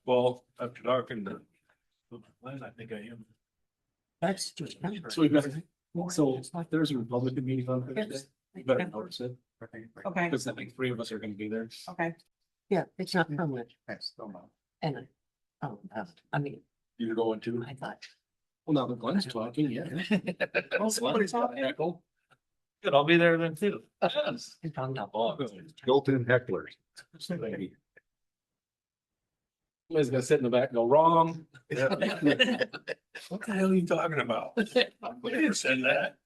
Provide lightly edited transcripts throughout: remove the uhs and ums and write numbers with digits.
Well, after talking to Glenn, I think I am. That's just. So we better, so there's a Republican meeting on Thursday. You better notice it. Okay, Because I think 3 of us are gonna be there. okay. Yeah, it's not permanent. Yes, don't know. And, I mean, You're going to? I thought. Well, now that Glenn's talking, yeah. Well, somebody's on echo. Good, I'll be there then too. Yes. I found out. Built-in hecklers. Somebody's gonna sit in the back and go wrong. What the hell are you talking about? We didn't say that.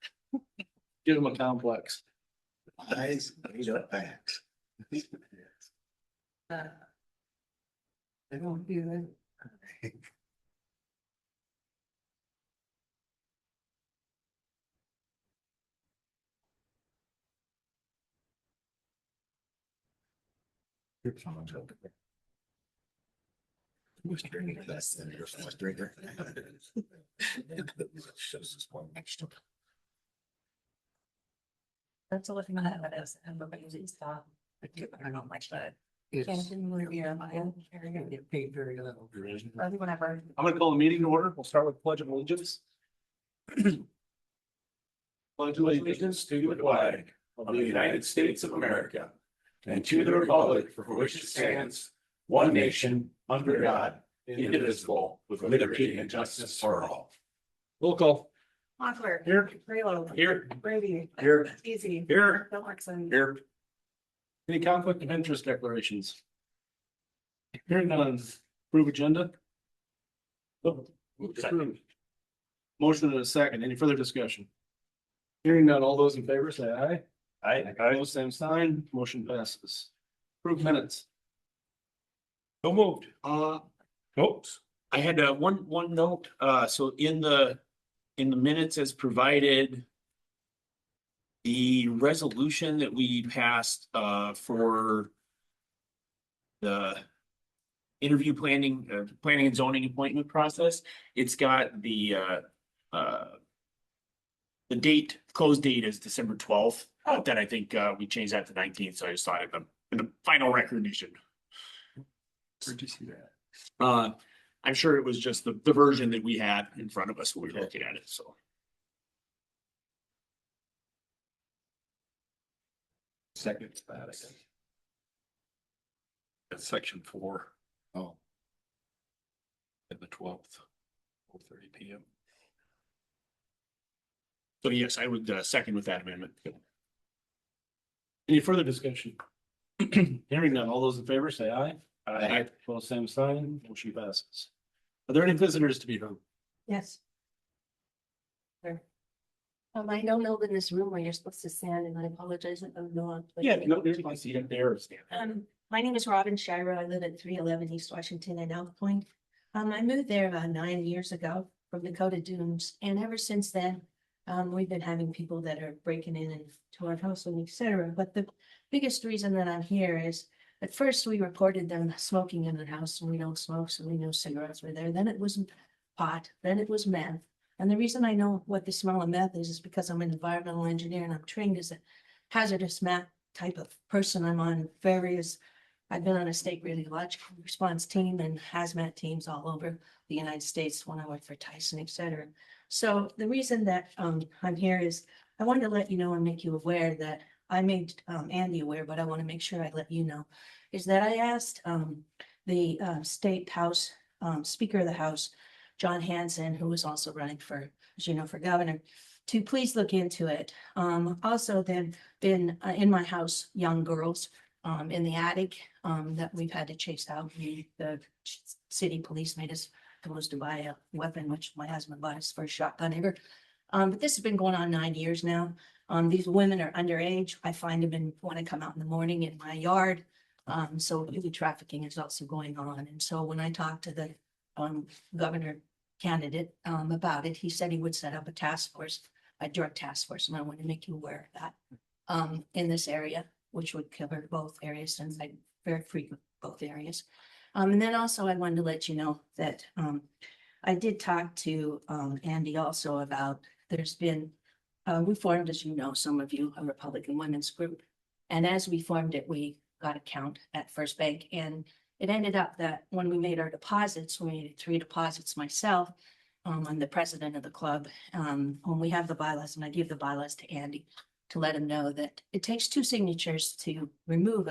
Give him a complex. Eyes, made up facts. I don't do that. That's the thing I have as everybody's installed. I don't like that. It's. Get paid very little. Whenever. I'm gonna call the meeting to order. We'll start with pledge of allegiance. Pledge allegiance to the flag of the United States of America and to the republic for which it stands, one nation, under God, indivisible, with liberty and justice for all. Roll call. Mochler. Here. Raylo. Here. Brady. Here. Easy. Here. Philipson. Here. Any conflict of interest declarations? Hearing none, approve agenda. Approved. Motion and a second. Any further discussion? Hearing none, all those in favor say aye. Opposed, same sign. Motion passes. Approve minutes. So moved. Oops. I had one note, so in the minutes as provided. The resolution that we passed for. The interview planning and zoning appointment process, it's got the close date is December 12th. Then I think we changed that to 19th, so I just thought in the final recognition. Where'd you see that? I'm sure it was just the version that we had in front of us when we were looking at it, so. Second, that I guess. That's section 4. Oh. At the 12th, 4:30 PM. So yes, I would second with that amendment. Any further discussion? Hearing none, all those in favor say aye. Aye. Opposed, same sign. Motion passes. Are there any visitors to be heard? Yes. I don't know in this room where you're supposed to stand, and I apologize if I'm not. Yeah, no, there's my seat up there. My name is Robin Shira. I live at 311 East Washington in Elk Point. I moved there about 9 years ago from Dakota Dunes, and ever since then, we've been having people that are breaking in and to our house and et cetera. But the biggest reason that I'm here is at first we reported them smoking in the house, and we don't smoke, so we know cigarettes were there. Then it was pot, then it was meth. And the reason I know what the smell of meth is because I'm an environmental engineer and I'm trained as a hazardous meth type of person. I've been on a state radiological response team and hazmat teams all over the United States when I worked for Tyson, et cetera. So the reason that I'm here is I wanted to let you know and make you aware that I made Andy aware, but I want to make sure I let you know, is that I asked the State House, Speaker of the House, John Hanson, who was also running for, as you know, for governor, to please look into it. Also then been in my house, young girls in the attic that we've had to chase out. The city police made us supposed to buy a weapon, which my husband bought his first shotgun ever. But this has been going on 9 years now. These women are underage. I find them when I come out in the morning in my yard. So the trafficking is also going on. And so when I talked to the governor candidate about it, he said he would set up a task force, a drug task force, and I want to make you aware of that in this area, which would cover both areas, since I very frequent both areas. And then also I wanted to let you know that I did talk to Andy also about, there's been, we formed, as you know, some of you, a Republican women's group. And as we formed it, we got a count at First Bank, and it ended up that when we made our deposits, we made 3 deposits myself. I'm the president of the club. When we have the bylaws, and I give the bylaws to Andy to let him know that it takes 2 signatures to remove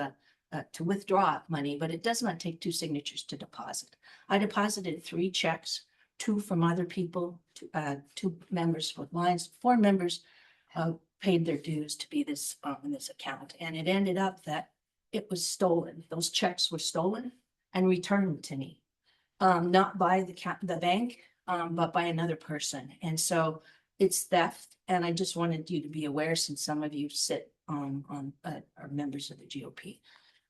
to withdraw money, but it does not take 2 signatures to deposit. I deposited 3 checks, 2 from other people, 2 members with lines, 4 members paid their dues to be this in this account. And it ended up that it was stolen. Those checks were stolen and returned to me. Not by the bank, but by another person. And so it's theft. And I just wanted you to be aware, since some of you sit are members of the GOP.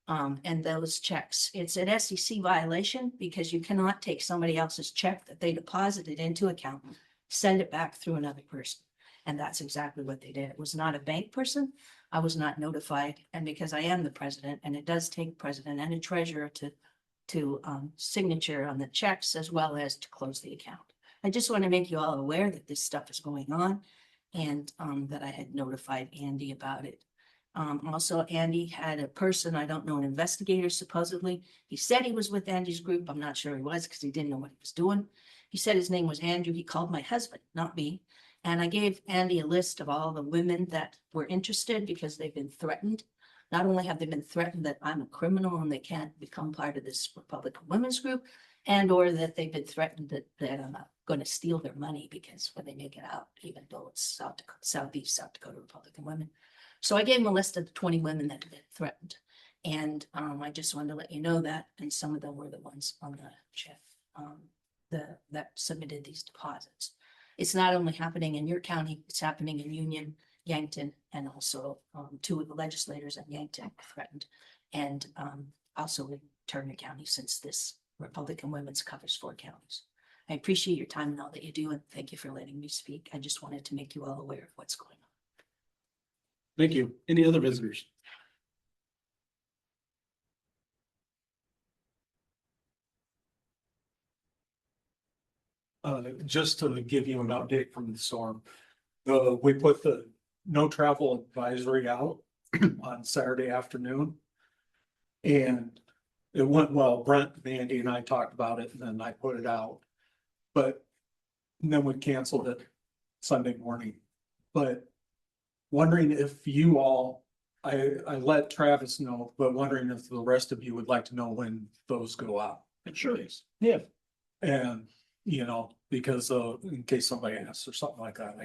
And those checks, it's an SEC violation because you cannot take somebody else's check that they deposited into account, send it back through another person. And that's exactly what they did. It was not a bank person. I was not notified. And because I am the president, and it does take president and a treasurer to signature on the checks as well as to close the account. I just want to make you all aware that this stuff is going on, and that I had notified Andy about it. Also, Andy had a person, I don't know, an investigator supposedly. He said he was with Andy's group. I'm not sure he was because he didn't know what he was doing. He said his name was Andrew. He called my husband, not me. And I gave Andy a list of all the women that were interested because they've been threatened. Not only have they been threatened that I'm a criminal and they can't become part of this Republican women's group, and or that they've been threatened that I'm going to steal their money because when they make it out, even though it's South Dakota Republican women. So I gave him a list of the 20 women that had been threatened. And I just wanted to let you know that. And some of them were the ones on the check that submitted these deposits. It's not only happening in your county, it's happening in Union, Yankton, and also 2 of the legislators in Yankton threatened. And also in Turner County, since this Republican Women's covers 4 counties. I appreciate your time and all that you do, and thank you for letting me speak. I just wanted to make you all aware of what's going on. Thank you. Any other visitors? Just to give you an update from the storm. We put the no travel advisory out on Saturday afternoon. And it went well. Brent, Andy and I talked about it, and then I put it out. But then we canceled it Sunday morning. But wondering if you all, I let Travis know, but wondering if the rest of you would like to know when those go out. Sure. Yeah. And, you know, because in case somebody asks or something like that,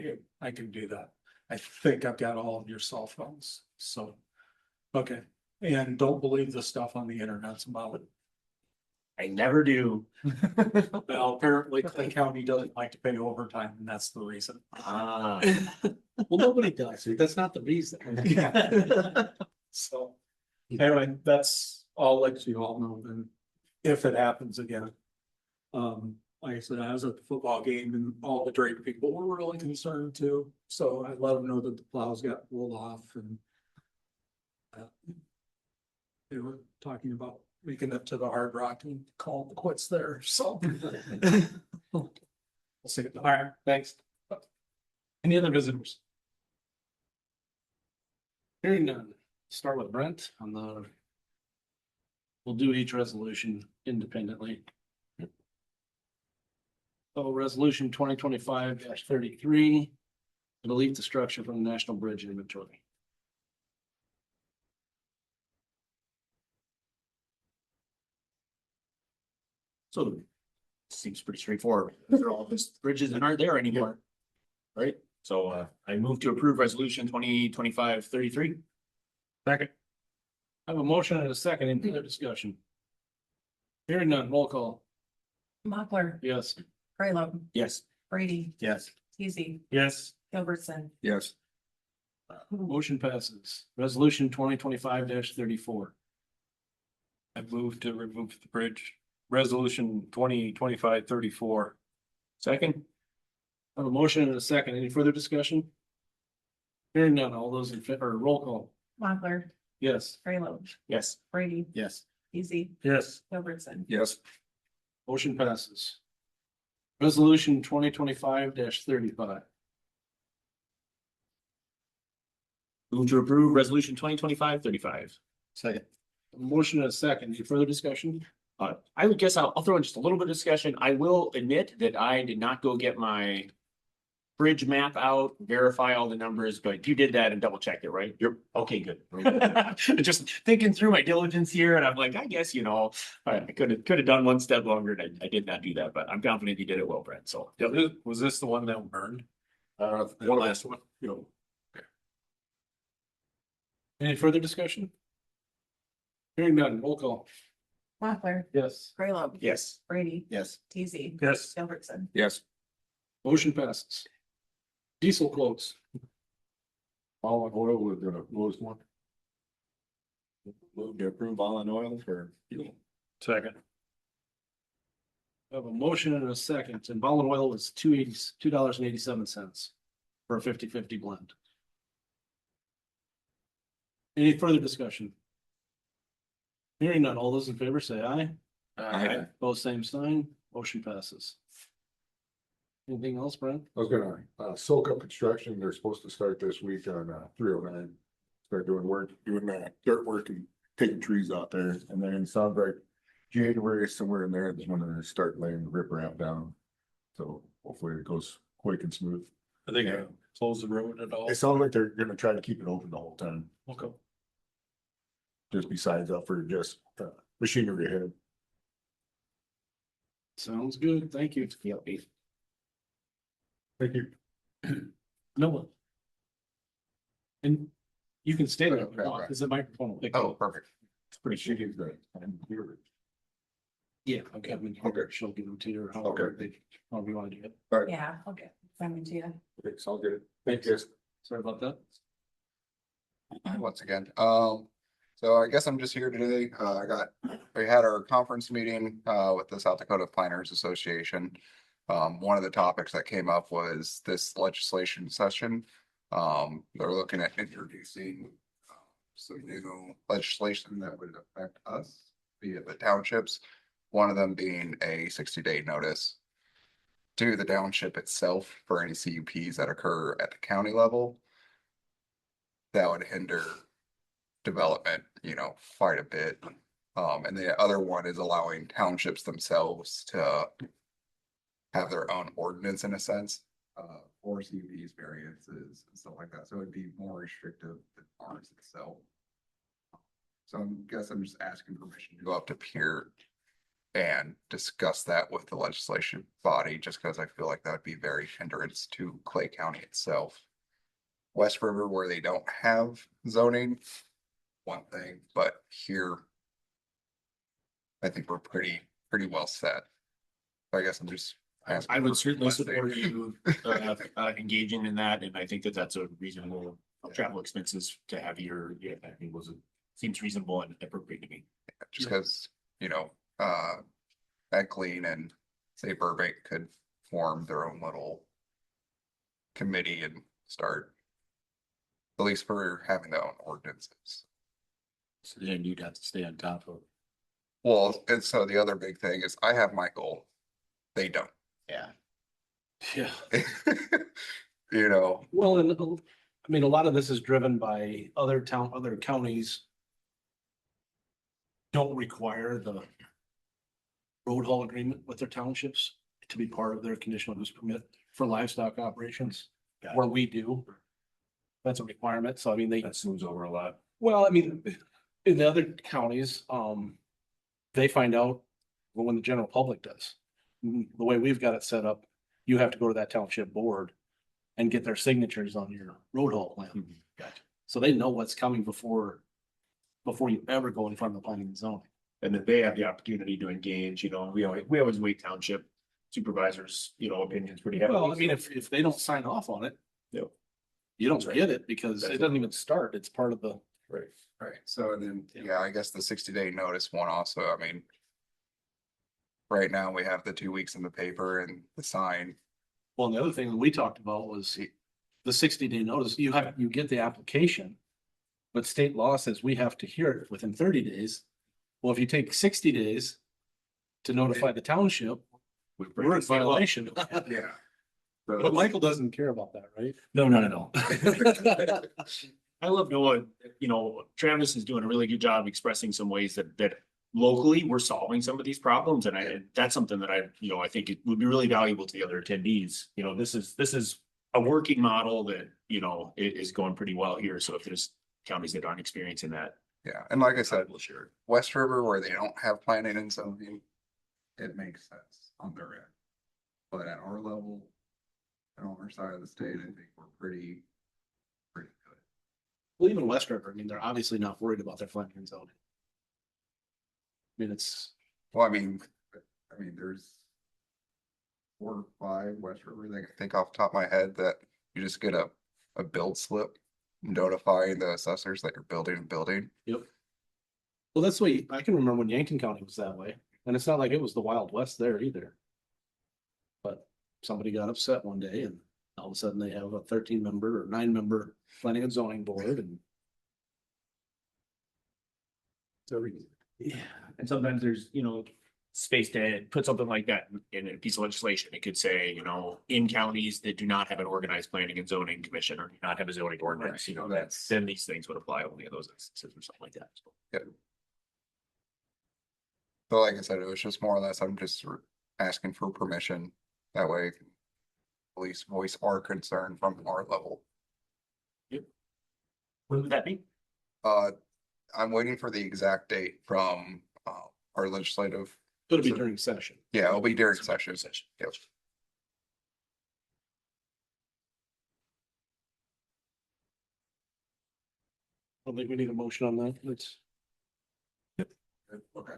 I can do that. I think I've got all of your cell phones, so, okay. And don't believe the stuff on the internet's about it. I never do. Well, apparently Clay County doesn't like to pay overtime, and that's the reason. Ah, Well, nobody does. That's not the reason. Yeah. So, anyway, I'll let you all know then, if it happens again. Like I said, I was at the football game and all the Drake people were really concerned too, so I let them know that the plows got pulled off and they were talking about making it to the Hard Rock and calling it quits there, so. We'll see. All right, thanks. Any other visitors? Hearing none. Start with Brent on the. We'll do each resolution independently. So resolution 2025-33, delete the structure from the National Bridge inventory. so seems pretty straightforward. They're all just bridges that aren't there anymore. Right? So I move to approve resolution 2025-33. Second. I have a motion and a second. Any other discussion? Hearing none, roll call. Mochler, Yes. Graylow, Yes. Brady, Yes. Easy, Yes. Gilbertson, Yes. Motion passes. Resolution 2025-34. I move to remove the bridge. Resolution 2025-34. Second? I have a motion and a second. Any further discussion? Hearing none, all those in favor, roll call. Mochler, Yes. Graylow, Yes. Brady, Yes. Easy, Yes. Gilbertson. Yes. Motion passes. Resolution 2025-35. Move to approve resolution 2025-35. Second. Motion and a second. Any further discussion? I would guess I'll throw in just a little bit of discussion. I will admit that I did not go get my bridge map out, verify all the numbers, but you did that and double checked it, right? Yep. Okay, good. Just thinking through my diligence here and I'm like, I guess, I could have done one step longer and I did not do that, but I'm confident you did it well, Brent. So. Was this the one that burned? The last one. Any further discussion? Hearing none, roll call. Mochler, Yes. Graylow, Yes. Brady, Yes. Teasy, Yes. Gilbertson. Yes. Motion passes. Diesel quotes. All in oil was the lowest one. Move to approve all in oil for fuel. Second. I have a motion and a second, and Ballin Oil was $2.87 for a 50-50 blend. Any further discussion? Hearing none, all those in favor say aye. Aye. Both same sign, motion passes. Anything else, Brent? I was gonna, Soak Up Construction, they're supposed to start this week on, 309. Start doing work, dirt work and taking trees out there, and then it sounds like January, somewhere in there, is when they're gonna start laying the rip ramp down. So hopefully it goes quick and smooth. Are they gonna close the road at all? It sounds like they're gonna try to keep it open the whole time, Okay. just besides up for just, machinery ahead. Sounds good, thank you. Thank you. Noah. And you can stay there, because the microphone will pick Oh, up. perfect. It's pretty She sure. gives that. I'm here. Yeah, okay, I mean, she'll give them to you, or however you want to do it. Yeah, okay. Send them to you. Okay, sounds good. Thank you. Sorry about that. Once again. So I guess I'm just here today. We had our conference meeting with the South Dakota Planners Association. One of the topics that came up was this legislation session. They're looking at introducing some new legislation that would affect us via the townships. One of them being a 60-day notice to the township itself for any CUPs that occur at the county level. That would hinder development, quite a bit. And the other one is allowing townships themselves to have their own ordinance in a sense, for CUPs, variances and stuff like that. So it'd be more restrictive than ours itself. So I guess I'm just asking permission to go up to Pier and discuss that with the legislation body, just because I feel like that would be very hindrance to Clay County itself. West River, where they don't have zoning, one thing, but here I think we're pretty well set. So I guess I'm just asking. I would for certainly blessing. support you engaging in that, and I think that that's a reasonable travel expenses to have your, I think seems reasonable and appropriate to me. Just because, Eckling and say Burbank could form their own little committee and start, at least for having their own ordinances. So then you'd have to stay on top of. Well, and so the other big thing is I have my goal. They don't. Yeah. Yeah. Well, and I mean, a lot of this is driven by other counties don't require the road haul agreement with their townships to be part of their conditional use permit for livestock operations, where we do. That's a requirement. So I mean, That smooths over a lot. well, I mean, in the other counties, they find out when the general public does. The way we've got it set up, you have to go to that township board and get their signatures on your road haul plan. Gotcha. So they know what's coming before you ever go in front of the planning and zoning. And then they have the opportunity to engage, we always weight township supervisors, opinions pretty heavily. Well, I mean, if they don't sign off on it. Yep. You don't get it because it doesn't even start. It's part of the. Right. right. So and then, yeah, I guess the 60-day notice one also, I mean, right now we have the 2 weeks in the paper and the sign. Well, and the other thing that we talked about was the 60-day notice. You get the application. But state law says we have to hear it within 30 days. Well, if you take 60 days to notify the township, we're in violation. Yeah. But Michael doesn't care about that, right? No, not at all. I love Noah, Travis is doing a really good job expressing some ways that locally, we're solving some of these problems, and that's something that I think it would be really valuable to the other attendees. This is a working model that, is going pretty well here. So if there's counties that aren't experiencing that, Yeah, and like I said, we'll share it. West River where they don't have planning and zoning, it makes sense on their end. But at our level, and on our side of the state, I think we're pretty good. Well, even West River, I mean, they're obviously not worried about their planning and zoning. I mean, it's, Well, I mean, there's 4 or 5 West River that I can think off the top of my head that you just get a build slip notifying the assessors that you're building a building. yep. Well, that's the way, I can remember when Yankton County was that way, and it's not like it was the Wild West there either. But somebody got upset one day and all of a sudden they have a 13-member or 9-member planning and zoning board and. So, yeah, And sometimes there's, space to put something like that in a piece of legislation. It could say, in counties that do not have an organized planning and zoning commission or do not have a zoning ordinance, That's- then these things would apply only in those instances or something like that. So, So like I said, it was just more or less, I'm just asking for permission. That way, at least voice our concern from our level. when would that be? I'm waiting for the exact date from our legislative. it'll be during session. Yeah, it'll be during session. Yep. I don't think we need a motion on that. Let's. Okay.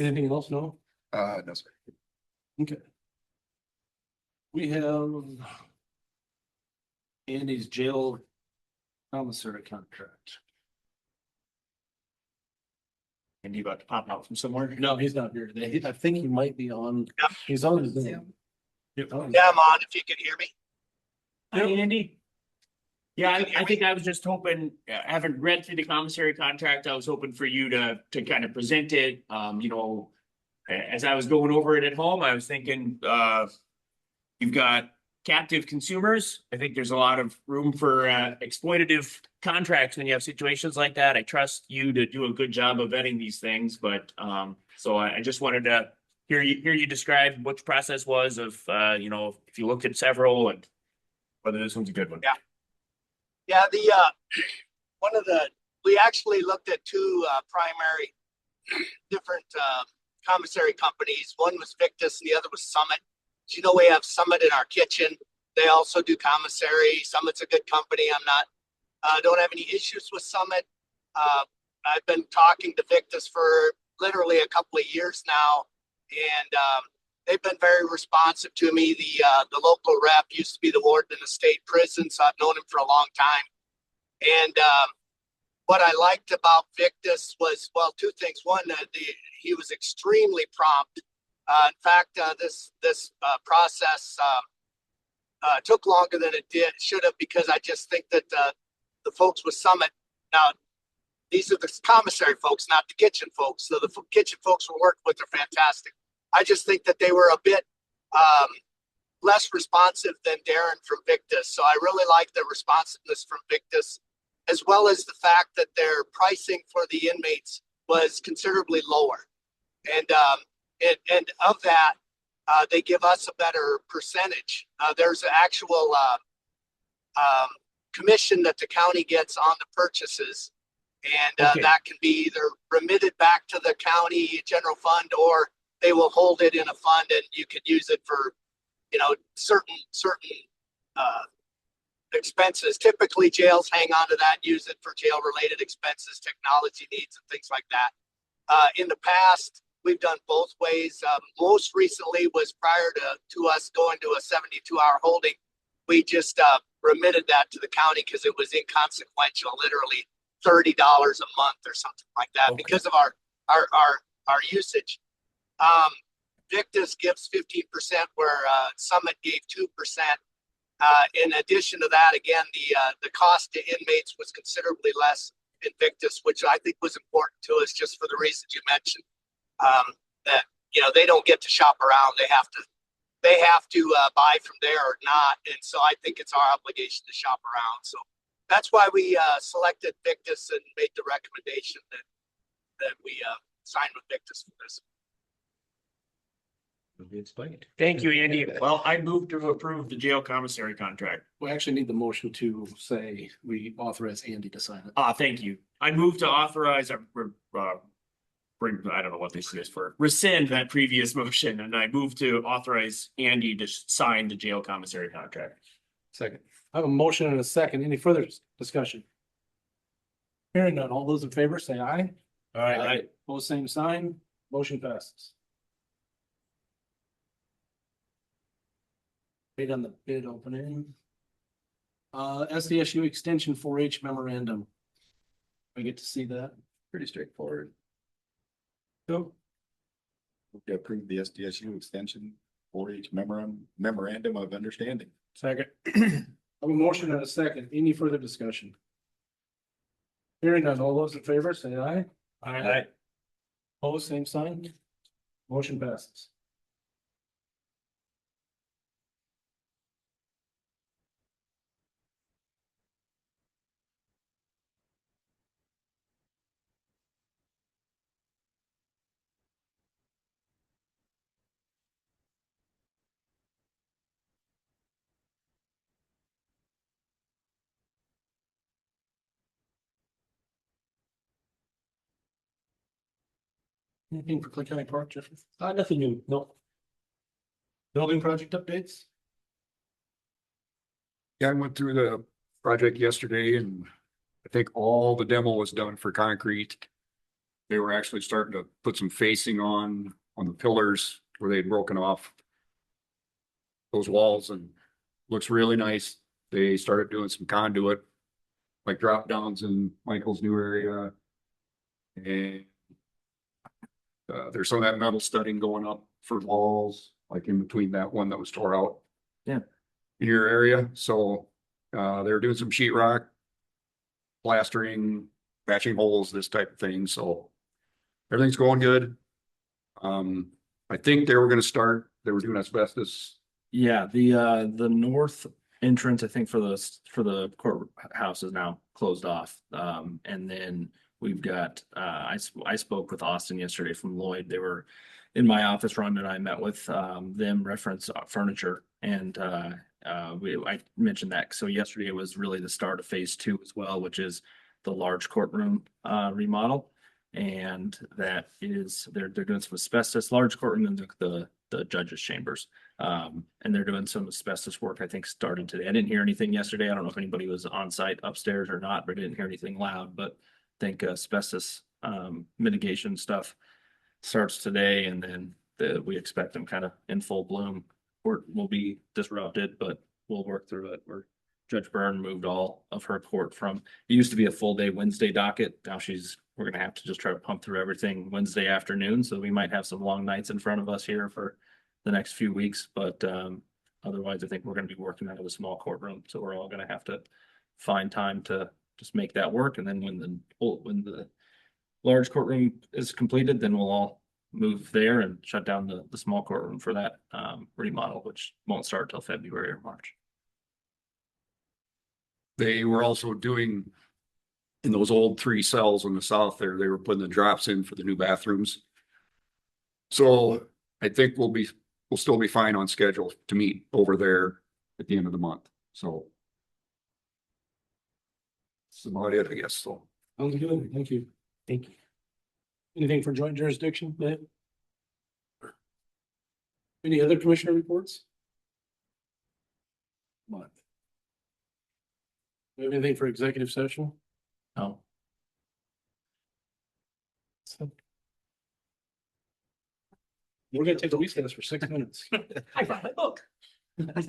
Anything else? No? No, sir. Okay. We have Andy's jail commissary contract. And you about to pop out from somewhere? No, he's not here today. I think he might be on, he's on his Zoom. Yeah, I'm on, if you can hear me. Hi, Andy. Yeah, I think I was just hoping, I haven't read through the commissary contract. I was hoping for you to kind of present it. As I was going over it at home, I was thinking, you've got captive consumers. I think there's a lot of room for exploitative contracts when you have situations like that. I trust you to do a good job of vetting these things, but so I just wanted to hear you describe what the process was of if you looked at several and whether this one's a good one. Yeah. Yeah, we actually looked at 2 primary different commissary companies. One was Victus and the other was Summit. As you know, we have Summit in our kitchen. They also do commissary. Summit's a good company. Don't have any issues with Summit. I've been talking to Victus for literally a couple of years now, and they've been very responsive to me. The local rep used to be the warden in the state prison, so I've known him for a long time. And what I liked about Victus was, well, 2 things. One, he was extremely prompt. In fact, this process took longer than it should have, because I just think that the folks with Summit, now these are the commissary folks, not the kitchen folks. So the kitchen folks we're working with are fantastic. I just think that they were a bit less responsive than Darren from Victus. So I really like the responsiveness from Victus, as well as the fact that their pricing for the inmates was considerably lower. And of that, they give us a better percentage. There's an actual commission that the county gets on the purchases. And Okay. that can be either remitted back to the county general fund, or they will hold it in a fund and you could use it for, certain expenses. Typically jails hang on to that, use it for jail related expenses, technology needs and things like that. In the past, we've done both ways. Most recently was prior to us going to a 72-hour holding. We just remitted that to the county because it was inconsequential, literally $30 a month or something like that, Okay. because of our usage. Victus gives 15%, where Summit gave 2%. In addition to that, again, the cost to inmates was considerably less in Victus, which I think was important to us, just for the reasons you mentioned. That they don't get to shop around; they have to buy from there or not, and so I think it's our obligation to shop around. So that's why we selected Victus and made the recommendation that that we signed with Victus for this. Explained. Thank you, Andy. Well, I move to approve the jail commissary contract. We actually need the motion to say we authorize Andy to sign it. Thank you. I move to authorize I don't know what this is for, rescind that previous motion, and I move to authorize Andy to sign the jail commissary contract. Second. I have a motion and a second. Any further discussion? Hearing none. All those in favor say aye. All right. Pose same sign. Motion passes. Wait on the bid opening. SDSU Extension 4-H memorandum. I get to see that. Pretty straightforward. Go. We approved the SDSU extension 4-H memorandum of understanding. Second. I have a motion and a second. Any further discussion? Hearing none. All those in favor say aye. Aye. Pose same sign. Motion passes. Anything for Clay County Park, Jeffrey? Nothing new. No. Building project updates? Yeah, I went through the project yesterday and I think all the demo was done for concrete. They were actually starting to put some facing on the pillars where they'd broken off those walls and looks really nice. They started doing some conduit, like drop downs in Michael's new area. And there's some of that metal studding going up for walls, like in between that one that was tore out. Yeah. In your area, so they were doing some sheetrock, plastering, patching holes, this type of thing, so everything's going good. I think they were doing asbestos. Yeah, the north entrance, I think for the courthouse is now closed off. And then we've got, I spoke with Austin yesterday from Lloyd. They were in my office. Ron and I met with them, reference furniture, and I mentioned that. So yesterday was really the start of phase 2 as well, which is the large courtroom remodel. And that is, they're doing some asbestos, large courtroom, and the judges' chambers. And they're doing some asbestos work, I think, starting today. I didn't hear anything yesterday. I don't know if anybody was on site upstairs or not, but I didn't hear anything loud. But I think asbestos mitigation stuff starts today, and then we expect them kind of in full bloom. Court will be disrupted, but we'll work through it. Judge Byrne moved all of her court from, it used to be a full day Wednesday docket. Now we're gonna have to just try to pump through everything Wednesday afternoon. So we might have some long nights in front of us here for the next few weeks, but otherwise I think we're gonna be working out of a small courtroom. So we're all gonna have to find time to just make that work. And then when the large courtroom is completed, then we'll all move there and shut down the small courtroom for that remodel, which won't start till February or March. They were also doing, in those old 3 cells in the south there, they were putting the drops in for the new bathrooms. So I think we'll still be fine on schedule to meet over there at the end of the month, so. That's about it, I guess, so. Sounds good. Thank you. Thank you. Anything for joint jurisdiction, Matt? Any other commissioner reports? Month. Do you have anything for executive session? No. We're gonna take a recess for 6 minutes. I brought my book. I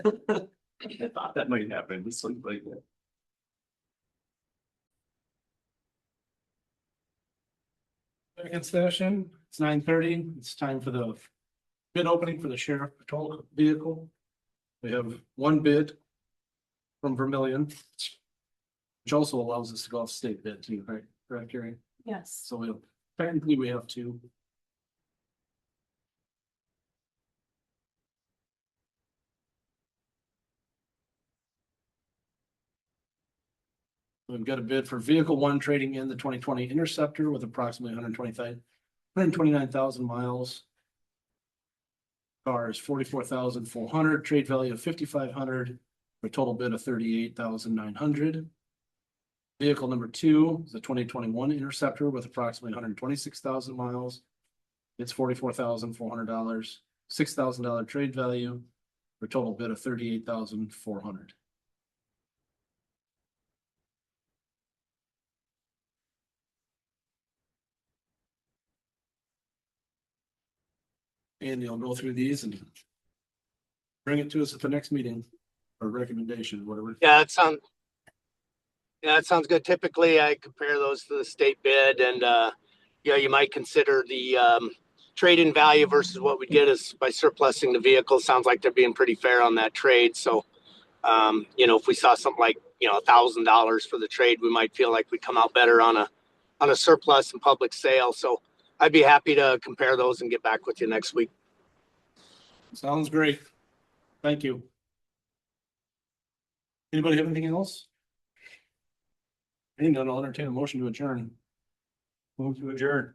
thought that might happen. This looks like that. Second session, it's 9:30. It's time for the bid opening for the sheriff patrol vehicle. We have one bid from Vermillion, which also allows us to go off state bid too, right? Correct, Gary? Yes. So technically we have 2. We've got a bid for vehicle one trading in the 2020 Interceptor with approximately 129,000 miles. Car is 44,400, trade value of 5,500, for a total bid of 38,900. Vehicle number two is the 2021 Interceptor with approximately 126,000 miles. It's $44,400, $6,000 trade value, for a total bid of 38,400. And you'll go through these and bring it to us at the next meeting, or recommendation, whatever. Yeah, it sounds good. Typically, I compare those to the state bid and, yeah, you might consider the, trade-in value versus what we get is by surplusing the vehicle. Sounds like they're being pretty fair on that trade. So, if we saw something like, $1,000 for the trade, we might feel like we come out better on a surplus and public sale. So I'd be happy to compare those and get back with you next week. Sounds great. Thank you. Anybody have anything else? Hearing none, I'll entertain a motion to adjourn. Move to adjourn.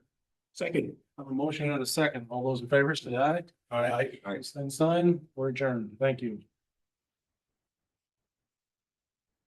Second. I have a motion and a second. All those in favor say aye. Aye. Same sign. We're adjourned. Thank you.